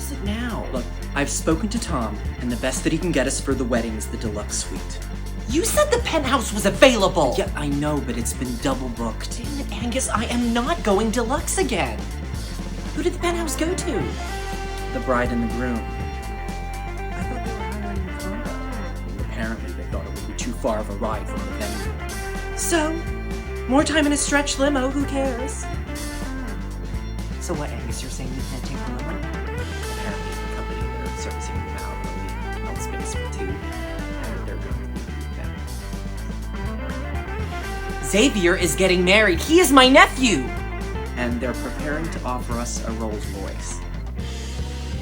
is it now? Look, I've spoken to Tom, and the best that he can get us for the wedding is the deluxe suite. You said the penthouse was available! Yeah, I know, but it's been double booked. Damn it, Angus, I am not going deluxe again. Who did the penthouse go to? The bride and the groom. I thought they were hiring a condo. Well, apparently they thought it would be too far of a ride from the venue. So, more time in a stretch limo, who cares? So what, Angus, you're saying you can't take the limo? Apparently the company that are servicing me now only held space for 2, and they're going to leave them. Xavier is getting married. He is my nephew! And they're preparing to offer us a Rolls Royce.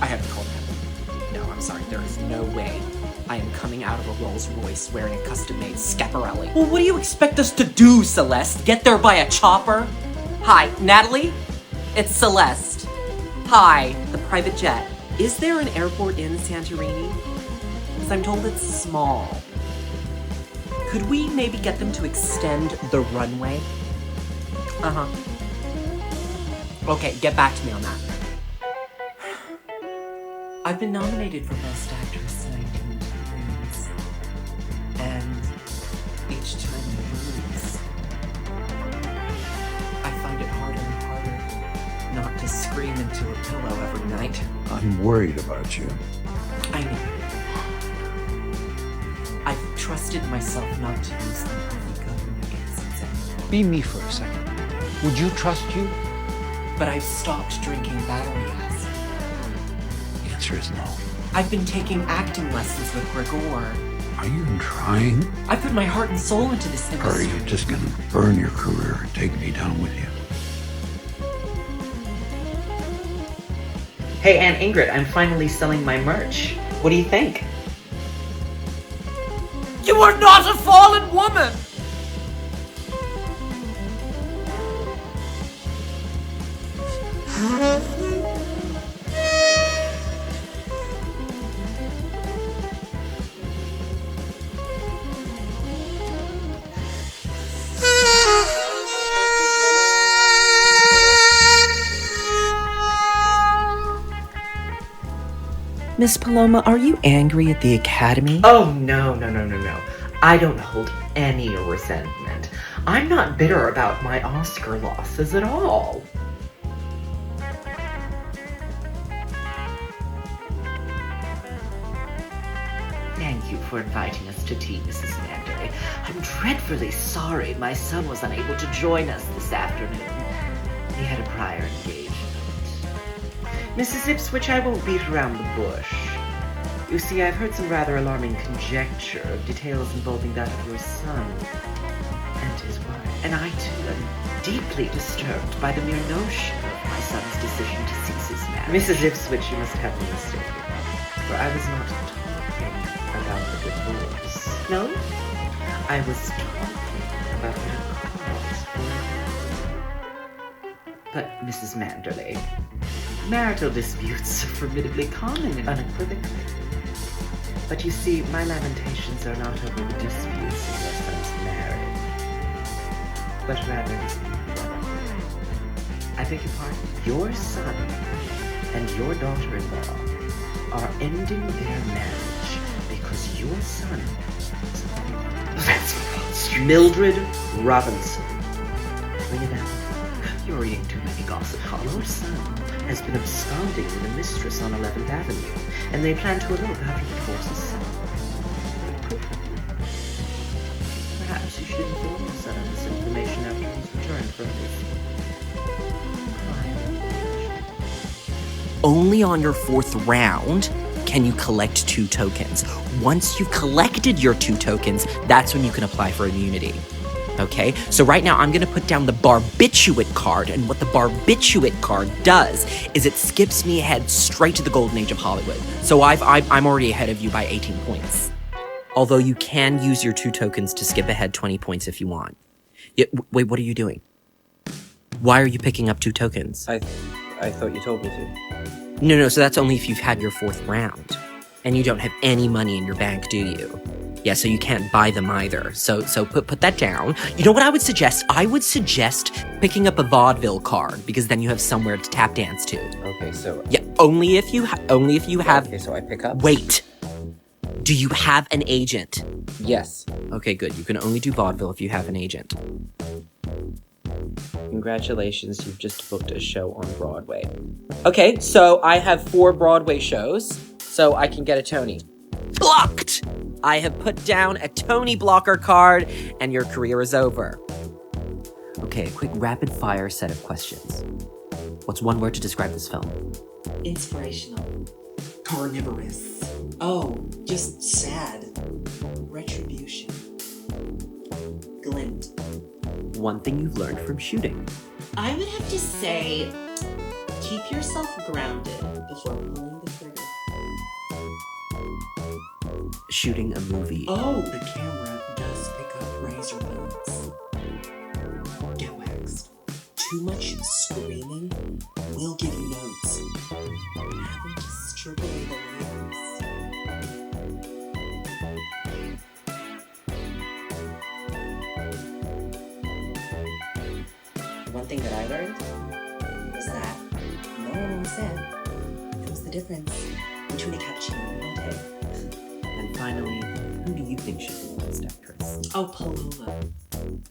I have to call them. No, I'm sorry, there is no way I am coming out of a Rolls Royce wearing a custom-made Schiaparelli. Well, what do you expect us to do, Celeste? Get there by a chopper? Hi, Natalie? It's Celeste. Hi, the private jet. Is there an airport in Santorini? Because I'm told it's small. Could we maybe get them to extend the runway? Uh-huh. Okay, get back to me on that. I've been nominated for Best Actress 19 times. And each time I lose, I find it harder and harder not to scream into a pillow every night. I'm worried about you. I know. I've trusted myself not to use the public government against Xavier. Be me for a second. Would you trust you? But I've stopped drinking battery acid. The answer is no. I've been taking acting lessons with Gregor. Are you trying? I put my heart and soul into this Or are industry. you just gonna burn your career and take me down with you? Hey, Aunt Ingrid, I'm finally selling my merch. What do you think? You are not a fallen woman! Miss Paloma, are you angry at the Academy? Oh, no. I don't hold any resentment. I'm not bitter about my Oscar losses at all. Thank you for inviting us to tea, Mrs. Manderley. I'm dreadfully sorry my son was unable to join us this afternoon. He had a prior engagement. Mrs. Ipswich, I won't beat around the bush. You see, I've heard some rather alarming conjecture of details involving that of your son and his wife. And I, too, am deeply disturbed by the mere notion of my son's decision to cease his marriage. Mrs. Ipswich, you must have me mistaken, for I was not talking about the divorce. No, I was talking about what it caused for it. But, Mrs. Manderley, marital disputes are formidably common and unequivocally. But you see, my lamentations are not over the disputes in your son's marriage, but rather his infidelity. I beg your pardon? Your son and your daughter-in-law are ending their marriage because your son is a thief. That's false. Mildred Robinson. Bring it down. You're reading too many gossip columns. Your son has been absconding with a mistress on 11th Avenue, and they plan to elope after the divorce is settled. Perhaps you should inform your son of this information after he's returned from his Only on your 4th round can you collect 2 tokens. Once you've collected your 2 tokens, that's when you can apply for immunity. Okay, so right now I'm gonna put down the barbiturate card, and what the barbiturate card does is it skips me ahead straight to the golden age of Hollywood. So I'm already ahead of you by 18 points. Although you can use your 2 tokens to skip ahead 20 points if you want. Wait, what are you doing? Why are you picking up 2 tokens? I thought you told me to. No, so that's only if you've had your 4th round. And you don't have any money in your bank, do you? Yeah, so you can't buy them either. So put that down. You know what I would suggest? I would suggest picking up a vaudeville card because then you have somewhere to tap dance to. Okay, so... Yeah, only if you have. Okay, so I pick up? Wait. Do you have an agent? Yes. Okay, good. You can only do vaudeville if you have an agent. Congratulations, you've just booked a show on Broadway. Okay, so I have 4 Broadway shows, so I can get a Tony. Blocked! I have put down a Tony blocker card, and your career is over. Okay, a quick rapid-fire set of questions. What's one word to describe this film? Inspirational. Carnivorous. Oh, just sad. Retribution. Glint. One thing you've learned from shooting. I would have to say, keep yourself grounded before pulling the trigger. Shooting a movie. Oh, the camera does pick up razor blades. Get waxed. Too much screaming will give you notes. Having to strip away the layers. One thing that I learned was that no one on set knows the difference between a cappuccino and a latte. And finally, who do you think should be the best actress? Oh, Paloma.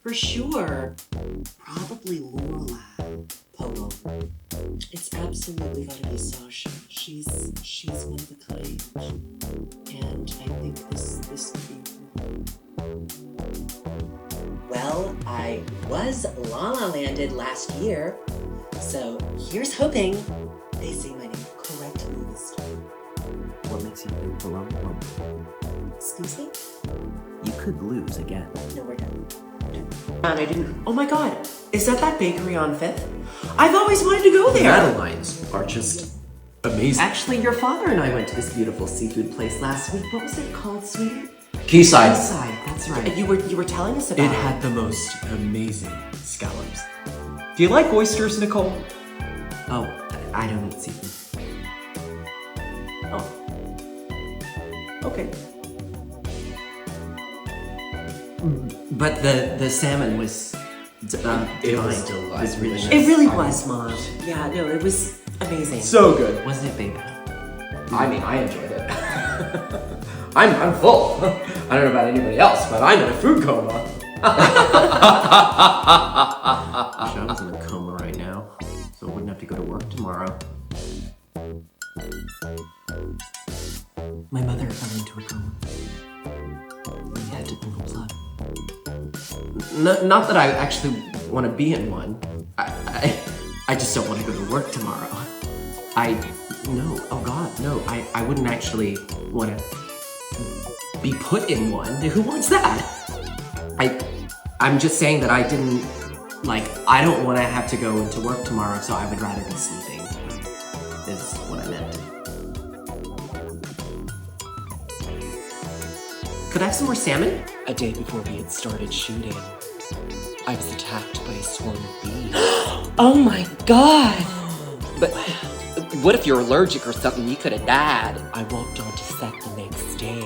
For sure. Probably Lorelai. Paloma. It's absolutely gotta be Sasha. She's one of a kind. And I think this could be her. Well, I was La La Landed last year, so here's hoping they say my name correctly this time. What makes you think Paloma won't? Excuse me? You could lose again. No, we're done. And I didn't... Oh my god, is that bakery on 5th? I've always wanted to go there! Madeline's are just amazing. Actually, your father and I went to this beautiful seafood place last week. What was it called, sweetie? Quayside. Quayside, that's right. You were telling us about It had the most amazing scallops. Do you like oysters, Nicole? Oh, I don't eat seafood. Oh. Okay. But the salmon was... It was divine. delicious. It was really nice. It really was, Mom. Yeah, no, it was amazing. So good. Wasn't it, babe? I mean, I enjoyed it. I'm full. I don't know about anybody else, but I'm in a food coma. Sean's in a coma right now, so wouldn't have to go to work tomorrow. My mother fell into a coma. We had to pull the plug. Not that I actually want to be in one. I just don't want to go to work tomorrow. No, oh God, no. I wouldn't actually want to be put in one. Who wants that? I'm just saying that I didn't, I don't want to have to go into work tomorrow, so I would rather be sleeping, is what I meant. Could I have some more salmon? A day before we had started shooting, I was attacked by a swarm of bees. Oh my god! But what if you're allergic or something? You could have died. I walked onto set the next day,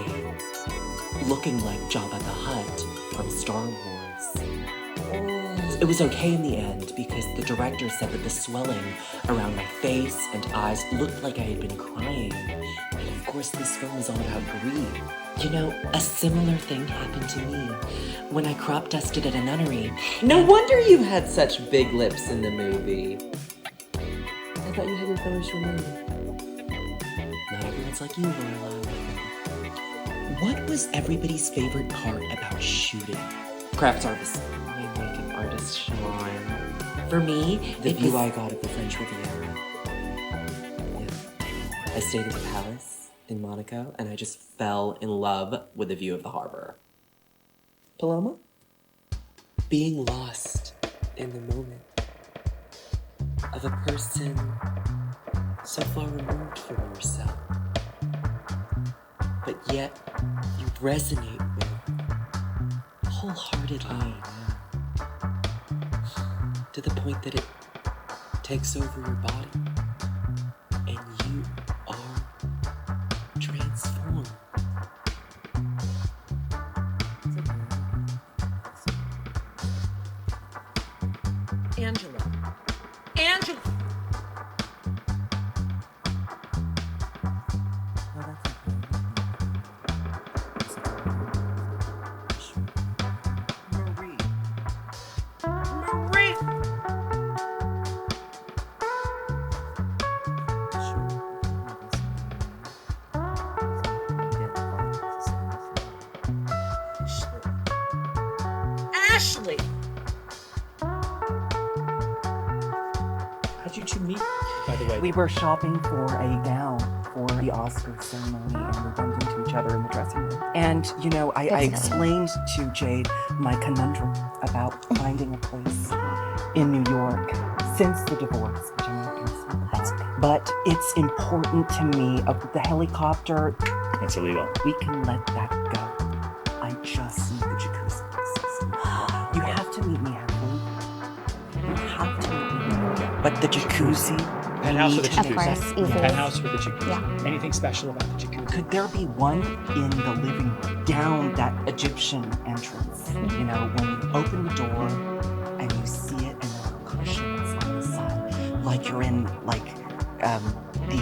looking like Jabba the Hutt from Star Wars. It was okay in the end because the director said that the swelling around my face and eyes looked like I had been crying. And of course this film is all about grief. You know, a similar thing happened to me when I crop dusted at a nunnery. No wonder you had such big lips in the movie. I thought you had your photos removed. Not everyone's like you, Lorelai. What was everybody's favorite part about shooting? Craft service. My makeup artist, Sean. For me, the view I got of the French Riviera. Yeah. I stayed at the Palace in Monaco, and I just fell in love with the view of the harbor. Paloma? Being lost in the moment of a person so far removed from yourself, but yet you resonate with wholeheartedly, to the point that it takes over your body and you are transformed. especially. How'd you two meet, by the way? We were shopping for a gown for the Oscars ceremony, and we bumped into each other in the dressing room. And, you know, I explained to Jade my conundrum about finding a place in New York since the divorce, which I'm not going to speak about. But it's important to me. The helicopter, It's illegal. we can let that go. I just need the jacuzzi places. You have to meet me halfway. You have to meet me halfway. But the jacuzzi. Penthouse with a need to jacuzzi. do course, that. easily. Penthouse with a jacuzzi. Yeah. Anything special about the jacuzzi? Could there be one in the living room down that Egyptian entrance? You know, when you open the door and you see it and there are cushions on the side, like you're in the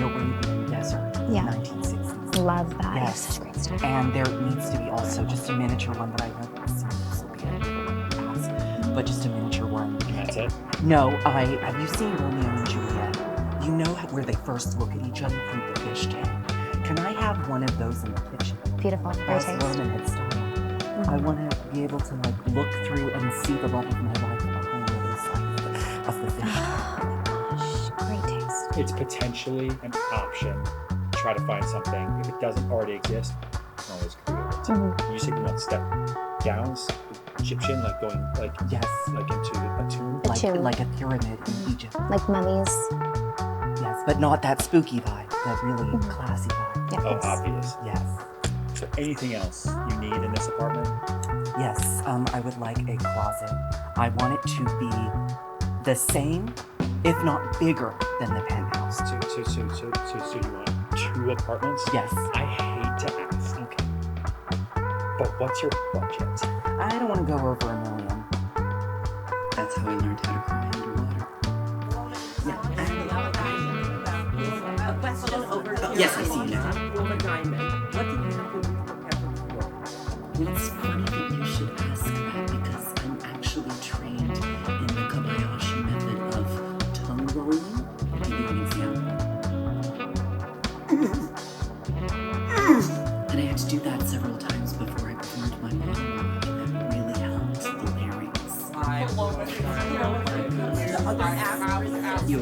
Arabian desert, Yeah. 1960s. Love that. You have Yes. such great stuff. And there needs to be also just a miniature one that I know this will be a pass, but just a miniature one. And that's it. No, have you seen Romeo and Juliet? You know where they first look at each other through the fish tank. Can I have one of those in the kitchen? Beautiful. Very As tasty. Roman had started. I want to be able to look through and see the love of my life behind the other side of the fish tank. Oh my gosh, great taste. It's potentially an option. Try to find something. If it doesn't already exist, you can always create it. You take one step down, Egyptian, going Yes, into a tomb. A tomb. like a pyramid in Egypt. Like mummies. Yes, but not that spooky vibe. That really classy vibe. Yeah, Oh, yes. obvious. Yes. So anything else you need in this apartment? Yes, I would like a closet. I want it to be the same, if not bigger, than the penthouse. So you want 2 apartments? Yes. I hate to ask. Okay. But what's your budget? I don't want to go over $1 million. That's how I learned how to cry underwater. Yes, I see you now. Well, it's funny that you should ask that because I'm actually trained in the Kobayashi method of tongue rolling. I'll give you an example. And I had to do that several times before I performed my monologue. That really helped the larynx. You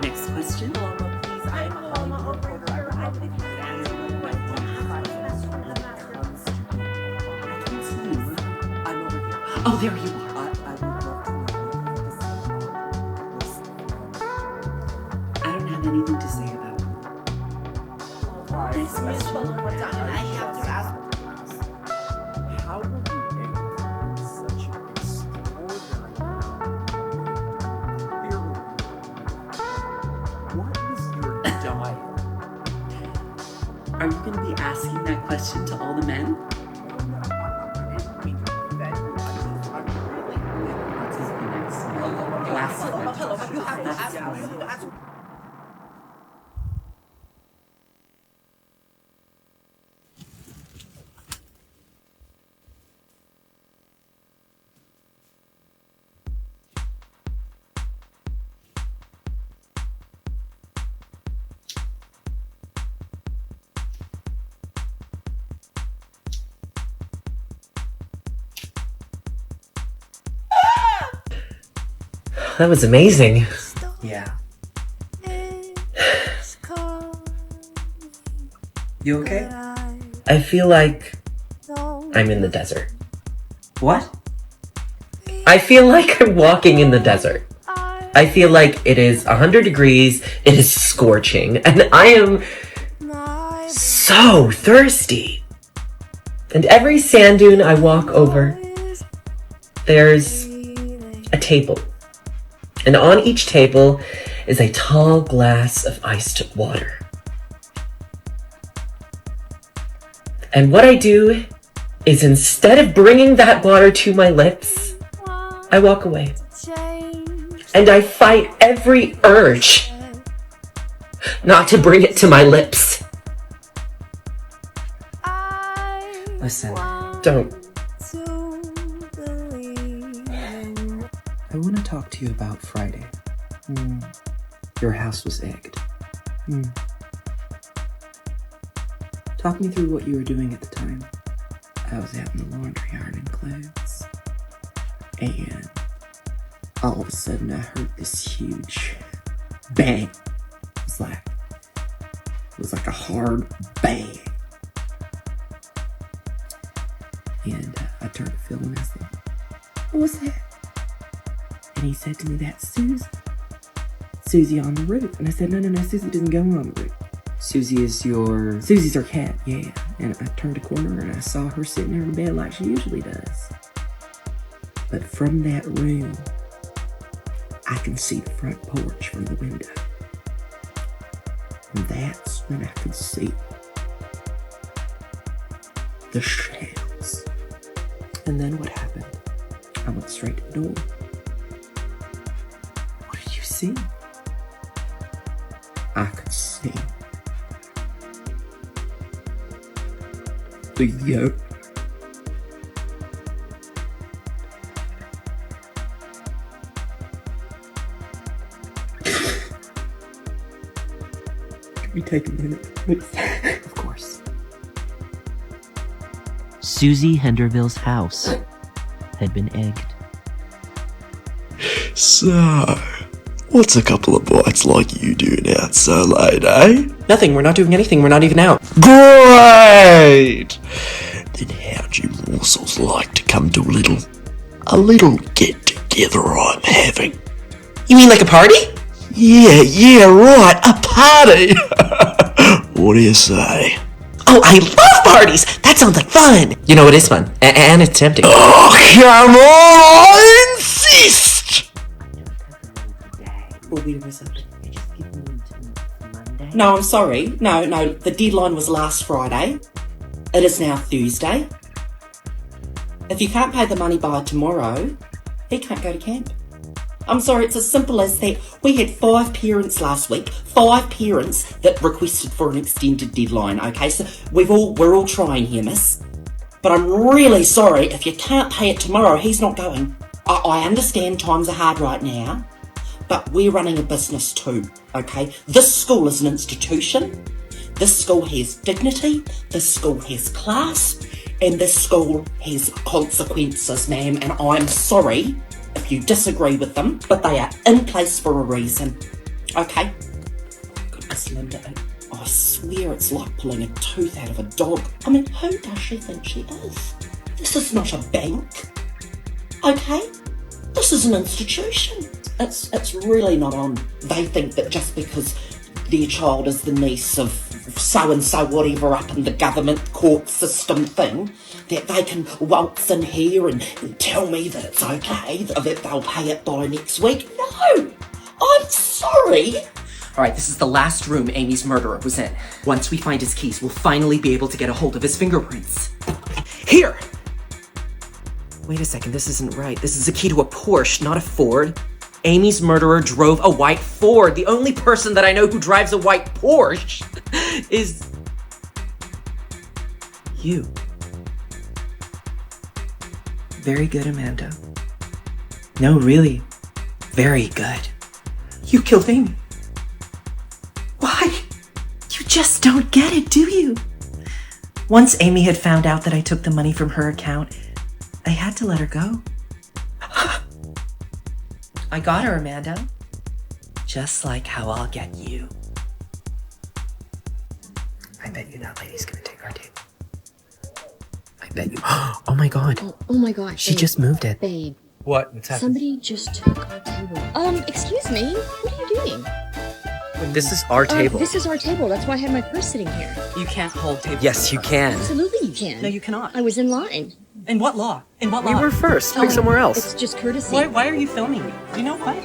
Next question. Oh, there you are. I don't have anything to say about it. Next question. How were you able to do such an extraordinary What is your diet? Are you going to be asking that question to all the men? Last one. That was amazing. Yeah. You okay? I feel like I'm in the desert. What? I feel like I'm walking in the desert. I feel like it is 100 degrees, it is scorching, and I am so thirsty. And every sand dune I walk over, there's a table. And on each table is a tall glass of iced water. And what I do is instead of bringing that water to my lips, I walk away. And I fight every urge not to bring it to my lips. Listen, Don't. I want to talk to you about Friday. Your house was egged. Talk me through what you were doing at the time. I was out in the laundry ironing clothes. And all of a sudden I heard this huge bang. It was like a hard bang. And I turned to Phil and I said, "What was that?" And he said to me, "That's Susie. Susie on the roof." And I said, No, Susie doesn't go on the roof. Susie's our cat, yeah. And I turned a corner and I saw her sitting there in bed like she usually does. But from that room, I can see the front porch from the window. And that's when I could see the shadows. And then what happened? I went straight to the door. What did you see? I could see the yoke. Can we take a minute, please? Of course. Susie Henderville's house had been egged. So, what's a couple of bites like you doing out so late, eh? Nothing, we're not doing anything, we're not even out. Great! Then how'd you morsels like to come to a little get-together I'm having? You mean like a party? Yeah, right, a party! What do you say? Oh, I love parties! That sounds like fun! You know, it is fun, and it's tempting. Oh, come on, I insist! No, I'm sorry. No, the deadline was last Friday. It is now Thursday. If you can't pay the money by tomorrow, he can't go to camp. I'm sorry, it's as simple as that. We had 5 parents last week, 5 parents that requested for an extended deadline, okay? So we're all trying here, miss. But I'm really sorry, if you can't pay it tomorrow, he's not going. I understand times are hard right now, but we're running a business too, okay? This school is an institution. This school has dignity. This school has class. And this school has consequences, ma'am. And I'm sorry if you disagree with them, but they are in place for a reason, okay? Goodness, Linda, I swear it's like pulling a tooth out of a dog. I mean, who does she think she is? This is not a bank, okay? This is an institution. It's really not on. They think that just because their child is the niece of so-and-so whatever up in the government court system thing, that they can waltz in here and tell me that it's okay, that they'll pay it by next week. No! I'm sorry! Alright, this is the last room Amy's murderer was in. Once we find his keys, we'll finally be able to get a hold of his fingerprints. Here! Wait a second, this isn't right. This is a key to a Porsche, not a Ford. Amy's murderer drove a white Ford. The only person that I know who drives a white Porsche is you. Very good, Amanda. No, really. Very good. You killed Amy. Why? You just don't get it, do you? Once Amy had found out that I took the money from her account, I had to let her go. I got her, Amanda. Just like how I'll get you. I bet you that lady's gonna take our table. I bet you. Oh my god. Oh my god. She just moved it. Babe. What? What's happening? Somebody just took our table. Excuse me? What are you doing? This is our table. This is our table. That's why I had my purse sitting here. You can't hold tables. Yes, you can. Absolutely you can. No, you cannot. I was in line. In what law? In what We law? were first. Pick somewhere else. It's just courtesy. Why are you filming me? You know what?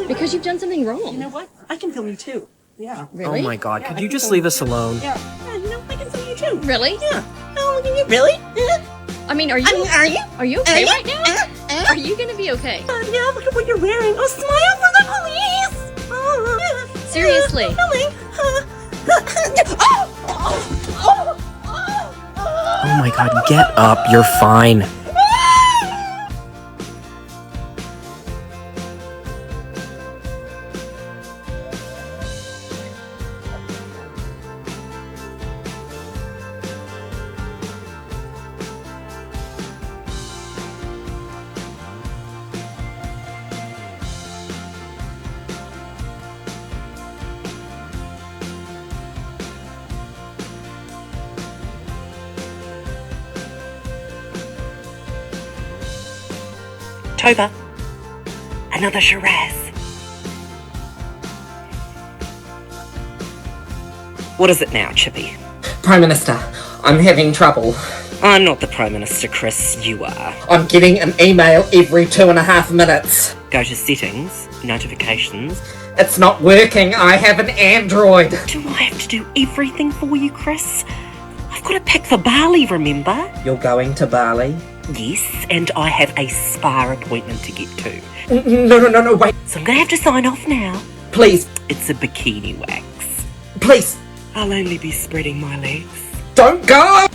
Because you've done something wrong. You know what? I can film you too. Yeah. Really? Oh my god, Yeah, could I you can just film leave you us too. alone? Yeah, you know, I can film you too. Really? Yeah. Oh, look at you. Really? I mean, are you okay right now? Are you gonna be okay? Yeah, look at what you're wearing. Oh, smile for the police. Oh, Seriously. Oh my god, get up, you're fine. Tova. Another Shiraz. What is it now, Chippy? Prime Minister, I'm having trouble. I'm not the Prime Minister, Chris. You are. I'm getting an email every 2.5 minutes. Go to settings, notifications. It's not working. I have an Android. Do I have to do everything for you, Chris? I've got to pick for Bali, remember? You're going to Bali? Yes, and I have a spa appointment to get to. No, wait. So I'm going to have to sign off now. Please. It's a bikini wax. Please. I'll only be spreading my legs. Don't go!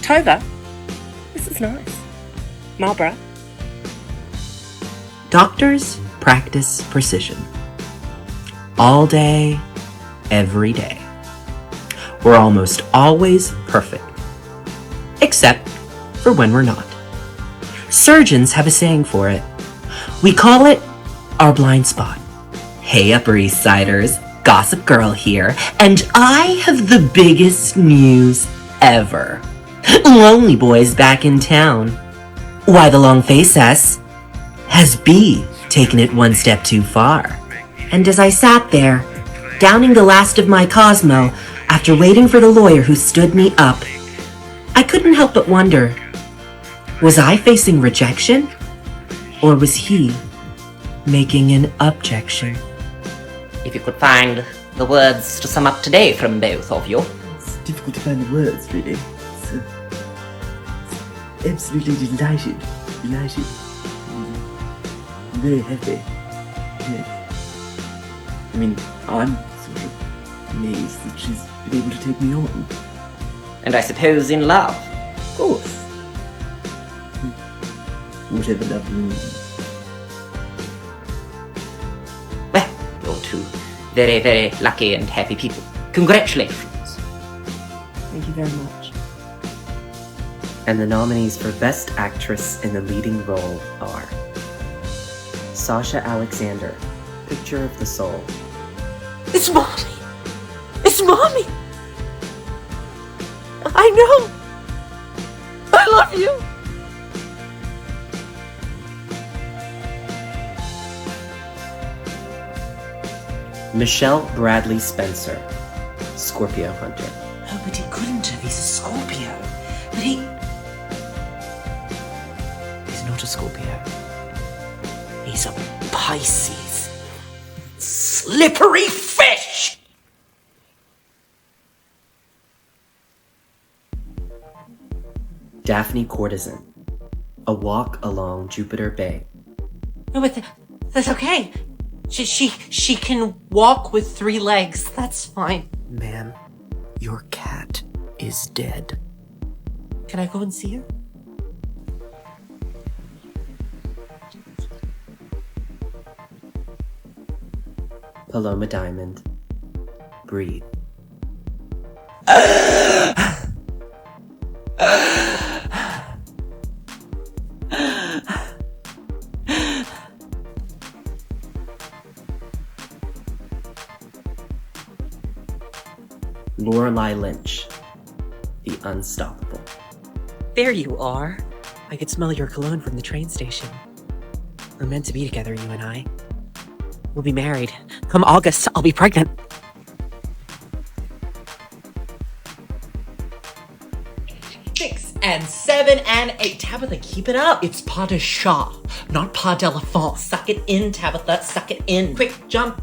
Tova, this is nice. Marlborough. Doctors practice precision. All day, every day. We're almost always perfect. Except for when we're not. Surgeons have a saying for it. We call it our blind spot. Hey, Upper East Siders, Gossip Girl here, and I have the biggest news ever. Lonely Boy's back in town. Why the long face S? Has B taken it one step too far? And as I sat there, downing the last of my Cosmo, after waiting for the lawyer who stood me up, I couldn't help but wonder, was I facing rejection? Or was he making an objection? If you could find the words to sum up today from both of you. It's difficult to find the words, really. So, absolutely delighted. I'm very happy. Yeah. I mean, I'm sort of amazed that she's been able to take me on. And I suppose in love. Of course. Whatever love means. Well, you're two very, very lucky and happy people. Congratulations. Thank you very much. And the nominees for Best Actress in the Leading Role are Sasha Alexander, Picture of the Soul. It's Mommy! It's Mommy! I know! I love you! Michelle Bradley Spencer, Scorpio Hunter. Oh, but he couldn't have. He's a Scorpio. But he's not a Scorpio. He's a Pisces. Slippery fish! Daphne Courtesan, A Walk Along Jupiter Bay. No, but that's okay. She can walk with 3 legs. That's fine. Ma'am, your cat is dead. Can I go and see her? Paloma Diamond, Breathe. Lorelei Lynch, The Unstoppable. There you are. I could smell your cologne from the train station. We're meant to be together, you and I. We'll be married. Come August, I'll be pregnant. 6 and 7 and 8. Tabitha, keep it up. It's pas de chat, not pas d'elephant. Suck it in, Tabitha. Suck it in. Quick, jump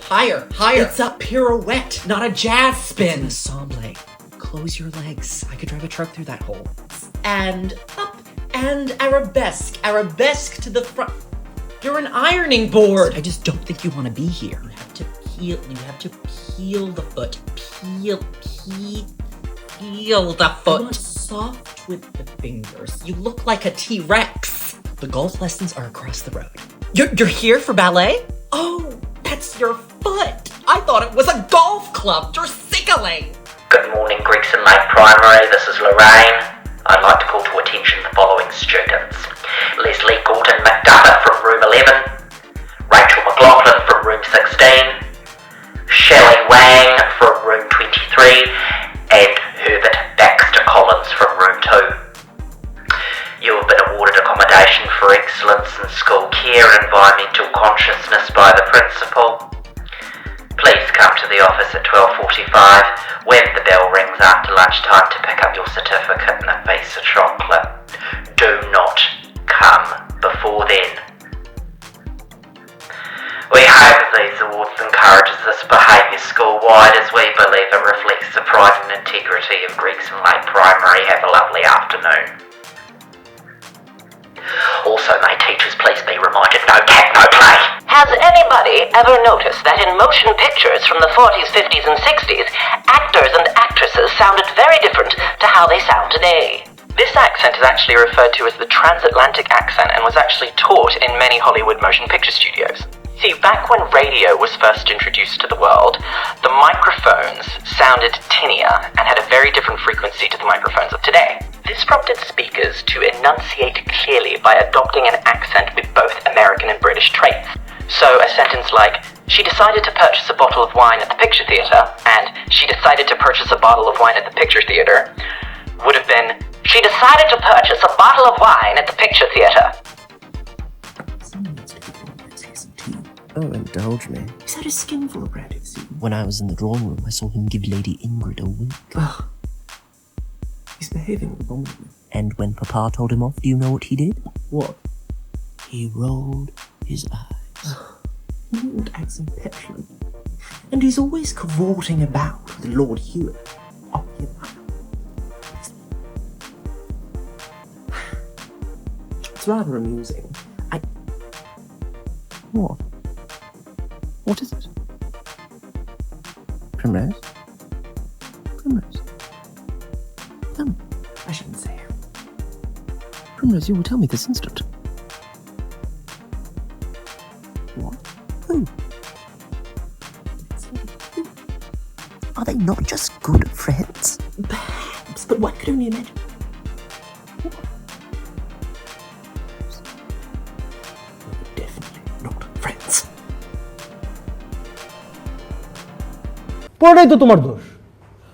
higher. It's a pirouette, not a jazz spin. It's an ensemble. Close your legs. I could drive a truck through that hole. And up and arabesque. Arabesque to the front. You're an ironing board. I just don't think you want to be here. You have to peel the foot. Peel the foot. You're soft with the fingers. You look like a T-Rex. The golf lessons are across the road. You're here for ballet? Oh, that's your foot. I thought it was a golf club. You're sickling. Good morning, Gregson Lake Primary. This is Lorraine. I'd like to call to attention the following students. Leslie Gordon McDuffin from room 11, Rachel McLaughlin from room 16, Shelley Wang from room 23, and Herbert Baxter Collins from room 2. You have been awarded accommodation for Wilson School Care and Environmental Consciousness by the principal. Please come to the office at 12:45 when the bell rings after lunchtime to pick up your certificate and a piece of chocolate. Do not come before then. We hope these awards encourages this behaviour school-wide, as we believe it reflects the pride and integrity of Gregson Lake Primary. Have a lovely afternoon. Also, may teachers please be reminded, no cat, no play. Has anybody ever noticed that in motion pictures from the 40s, 50s and 60s, actors and actresses sounded very different to how they sound today? This accent is actually referred to as the transatlantic accent and was actually taught in many Hollywood motion picture studios. See, back when radio was first introduced to the world, the microphones sounded tinnier and had a very different frequency to the microphones of today. This prompted speakers to enunciate clearly by adopting an accent with both American and British traits. So a sentence like, she decided to purchase a bottle of wine at the picture theatre, and she decided to purchase a bottle of wine at the picture theatre, would have been, she decided to purchase a bottle of wine at the picture theatre. Oh, indulge me. He's had a skinful of rabbits. When I was in the drawing room, I saw him give Lady Ingrid a wink. Ugh. He's behaving abominably. And when Papa told him off, do you know what he did? What? He rolled his eyes. He wouldn't act so petulant. And he's always cavorting about with Lord Hewitt. Oh, it's rather amusing. What? What is it? Primrose? Primrose? Tell me. I shouldn't say. Primrose, you will tell me this instant. What? Who? Are they not just good friends? Perhaps, but one could only imagine. Definitely not friends. পুরোটাই তো তোমার দোষ।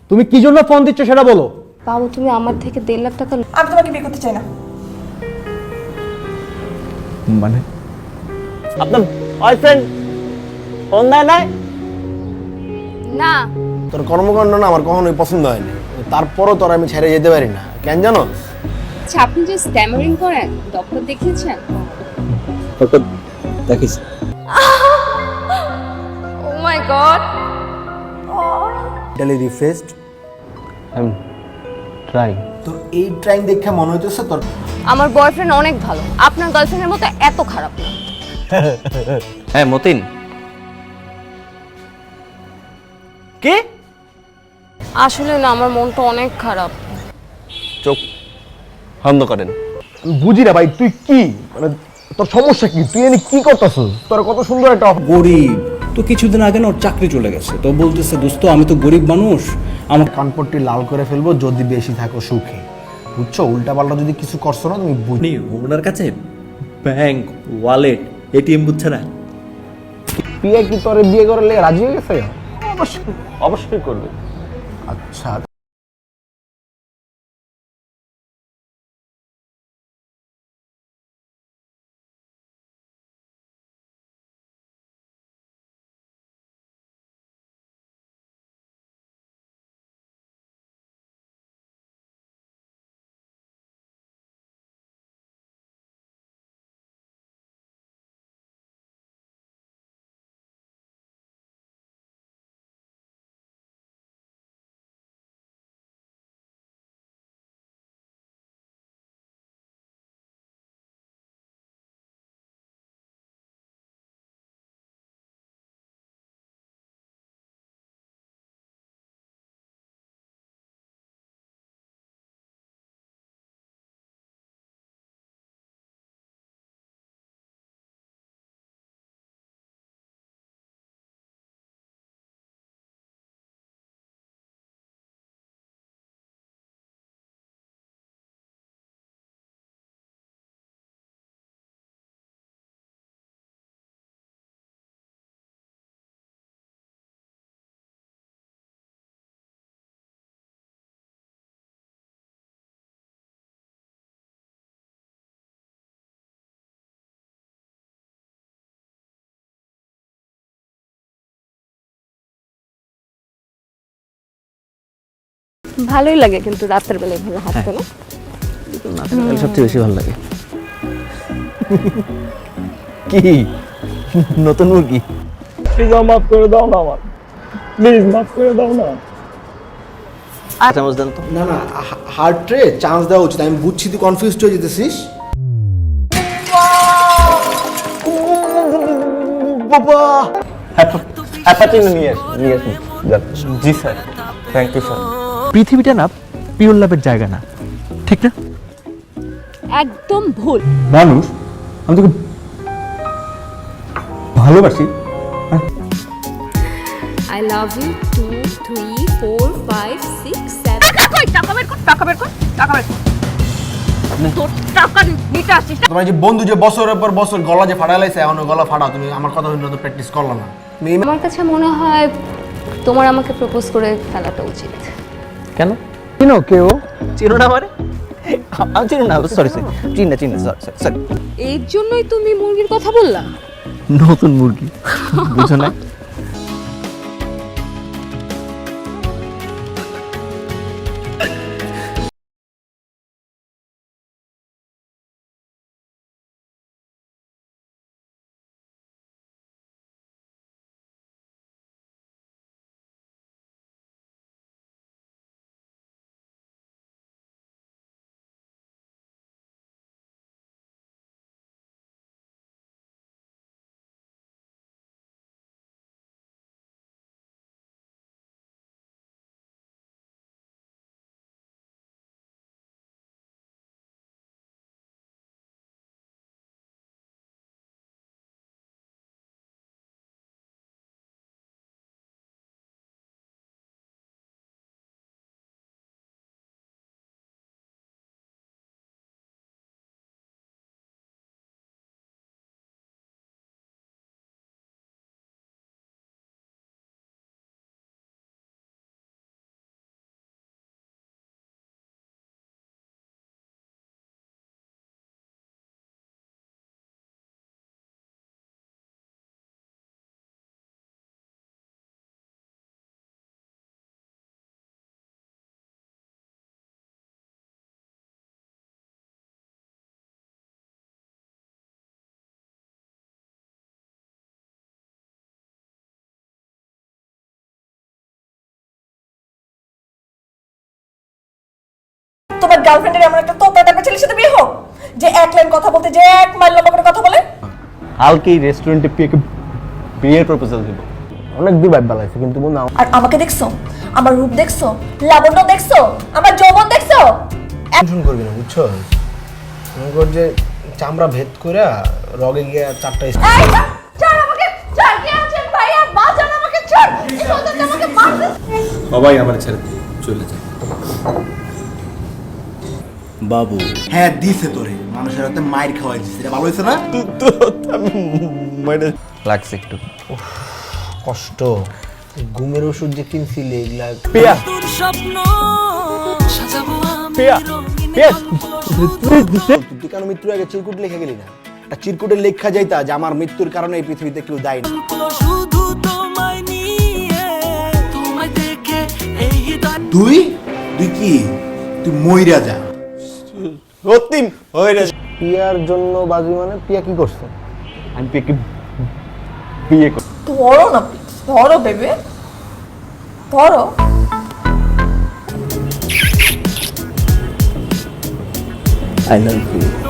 তুমি কি জন্য phone দিচ্ছ সেটা বলো। বাবু, তুমি আমার থেকে 1.5 লাখ টাকা। আমি তোমাকে বিয়ে করতে চাই না। মানে আপনার বয়ফ্রেন্ড ফোন দেয় না? না। তোর কর্মকাণ্ড না আমার কখনোই পছন্দ হয়নি, তারপরও তোর আমি ছেড়ে যেতে পারি না। কেন জানো? আচ্ছা, আপনি যে স্ট্যামারিং করেন, ডক্টর দেখিয়েছেন? ডক্টর দেখিয়েছি। Oh my god. Daily refreshed. I trying. তো এই ট্রাইং দেখে মনে হইতেছে তোর আমার বয়ফ্রেন্ড অনেক ভালো, আপনার গার্লফ্রেন্ডের মতো এত খারাপ না। হ্যাঁ মতিন। কি? আসলে না, আমার মনটা অনেক খারাপ। চোখ বন্ধ করেন। আমি বুঝি না ভাই, তুই কি মানে তোর সমস্যা কি? তুই এনে কি করতেছিস? তোর কত সুন্দর একটা গরিব তো কিছুদিন আগে না ওর চাকরি চলে গেছে, তো বলতেছে দোস্ত আমি তো গরিব মানুষ, আমার কানপট্টি লাল করে ফেলবো যদি বেশি থাকো সুখে, বুঝছো? উল্টা পাল্টা যদি কিছু করছো না তুমি বুঝি। ওনার কাছে ব্যাংক, ওয়ালেট, এটিএম বুঝছে না। পিয়া কি তোরে বিয়ে করে রাজি হয়ে গেছে? অবশ্যই অবশ্যই করবে। আচ্ছা। ভালোই লাগে কিন্তু রাতের বেলায় ভালো হাঁটতে না সবচেয়ে বেশি ভালো লাগে কি নতুন মুরগি প্লিজ মাফ করে দাও না আমার প্লিজ মাফ করে দাও না চামচ দেন তো না না হার্ট রে চান্স দেওয়া উচিত আমি বুঝছি তুই কনফিউজড হয়ে যেতেছিস বাবা হ্যাপাচিনো নিয়ে আসুন জি স্যার থ্যাংক ইউ স্যার পৃথিবীটা না পিওর লাভের জায়গা না ঠিক না একদম ভুল মানুষ আমি তোকে ভালোবাসি I love you 2 3 4 5 6 7 কই টাকা বের কর টাকা বের কর টাকা বের কর তোর টাকা নিতে আসছিস তোমার যে বন্ধু যে বছরের পর বছর গলা যে ফাটাইলাইছে এমন গলা ফাটাও তুমি আমার কথা হইলো তো প্র্যাকটিস করলা না আমার কাছে মনে হয় তোমার আমাকে প্রপোজ করে ফেলাটা উচিত কেন চিনো কেউ চিনো না মানে আমি চিনি না সরি চিনি না সরি এর জন্যই তুমি মুরগির কথা বললা নতুন মুরগি বুঝো না তোমার গার্লফ্রেন্ডের এমন একটা তোতা টাইপের ছেলের সাথে বিয়ে হোক যে এক লাইন কথা বলতে যে 1 মাইল লম্বা করে কথা বলে কালকেই রেস্টুরেন্টে বিয়ের প্রপোজাল দিব অনেক দূর ভাব বালাইছে কিন্তু বন্ধু আর আমাকে দেখছো আমার রূপ দেখছো লাবণ্য দেখছো আমার যৌবন দেখছো টেনশন করবি না বুঝছো মনে কর যে চামড়া ভেদ করে রগে গিয়ে চারটা ছাড় আমাকে ছাড় কি আছেন ভাইয়া বাঁচান আমাকে ছাড় এই সন্তানটা আমাকে মারছে সবাই আমার ছেড়ে চলে যায় বাবু হ্যাঁ দিছে তোরে মানুষের হাতে মাইর খাওয়াই দিছে এটা ভালো হইছে না তো আমি মানে লাগছে একটু কষ্ট ঘুমের ওষুধ যে কিনছিলি এগুলা পেয়া পেয়া পেয়া তুই কেন মৃত্যুর আগে চিরকুট লিখে গেলি না একটা চিরকুটে লেখা যাইতা যে আমার মৃত্যুর কারণে এই পৃথিবীতে কেউ দায়ী না তুই তুই কি তুই মইরা যা রতিম হইরে পিয়ার জন্য বাজি মানে পিয়া কি করছে আমি পিয়াকে বিয়ে করব ধরো না ধরো বেবে ধরো I love you.